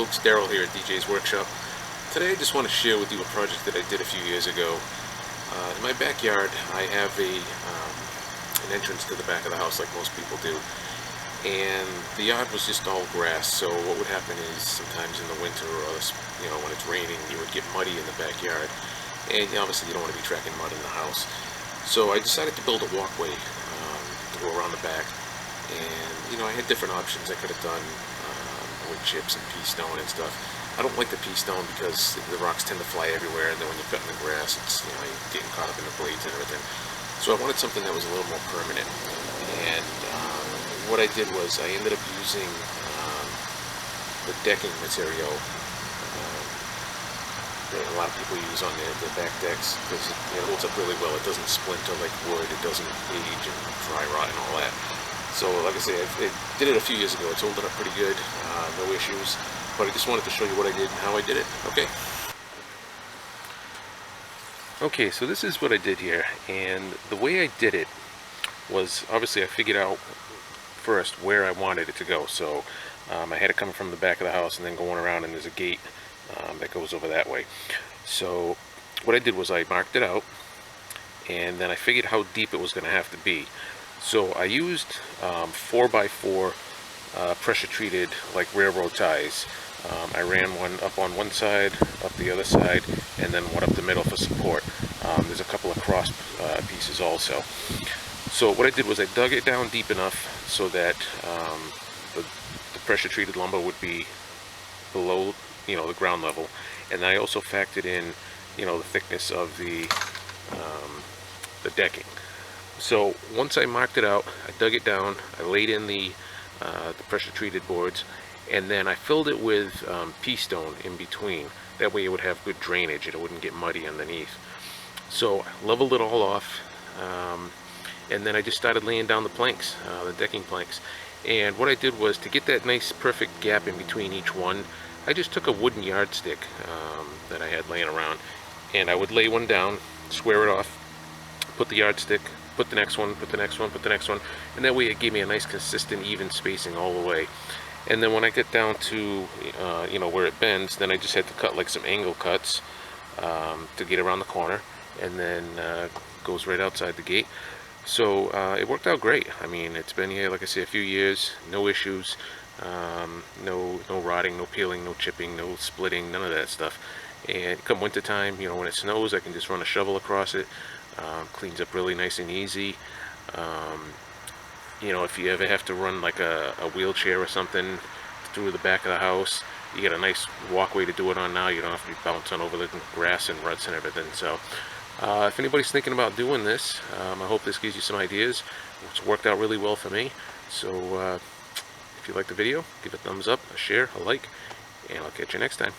folks, Daryl here at DJ's Workshop. Today I just want to share with you a project that I did a few years ago. In my backyard I have an entrance to the back of the house like most people do, and the yard was just all grass. So what would happen is sometimes in the winter, or when it's raining, you would get muddy in the backyard, and obviously you don't want to be tracking mud in the house. So I decided to build a walkway to go around the back, and I had different options I could have done. Wood chips and pea stone and stuff. I don't like the pea stone because the rocks tend to fly everywhere, and then when you're cutting the grass, it's you're getting caught up in the blades and everything. So I wanted something that was a little more permanent. And what I did was I ended up using the decking material that a lot of people use on the back decks, because it holds up really well. It doesn't splinter like wood. It doesn't age and dry rot and all that. So like I say, I did it a few years ago. It's holding up pretty good, no issues. But I just wanted to show you what I did and how I did it, okay? Okay, so this is what I did here. And the way I did it was, obviously I figured out first where I wanted it to go. So I had it coming from the back of the house and then going around, and there's a gate that goes over that way. So what I did was I marked it out, and then I figured how deep it was going to have to be. So I used 4x4 pressure treated like railroad ties. I ran one up on one side, up the other side, and then one up the middle for support. There's a couple of cross pieces also. So what I did was I dug it down deep enough so that the pressure treated lumber would be below the ground level, and I also factored in the thickness of the decking. So once I marked it out, I dug it down, I laid in the pressure treated boards, and then I filled it with pea stone in between. That way it would have good drainage and it wouldn't get muddy underneath. So I leveled it all off, and then I just started laying down the planks, the decking planks. And what I did was, to get that nice perfect gap in between each one, I just took a wooden yardstick that I had laying around, and I would lay one down, square it off, put the yardstick, put the next one, put the next one, put the next one, and that way it gave me a nice consistent even spacing all the way. And then when I get down to where it bends, then I just had to cut like some angle cuts to get around the corner, and then goes right outside the gate. So it worked out great. I mean, it's been here, like I say, a few years, no issues, no rotting, no peeling, no chipping, no splitting, none of that stuff. And come winter time, when it snows, I can just run a shovel across it. Cleans up really nice and easy. If you ever have to run like a wheelchair or something through the back of the house, you get a nice walkway to do it on now. You don't have to be bouncing over the grass and ruts and everything. So if anybody's thinking about doing this, I hope this gives you some ideas. It's worked out really well for me. So if you like the video, give it a thumbs up, a share, a like, and I'll catch you next time.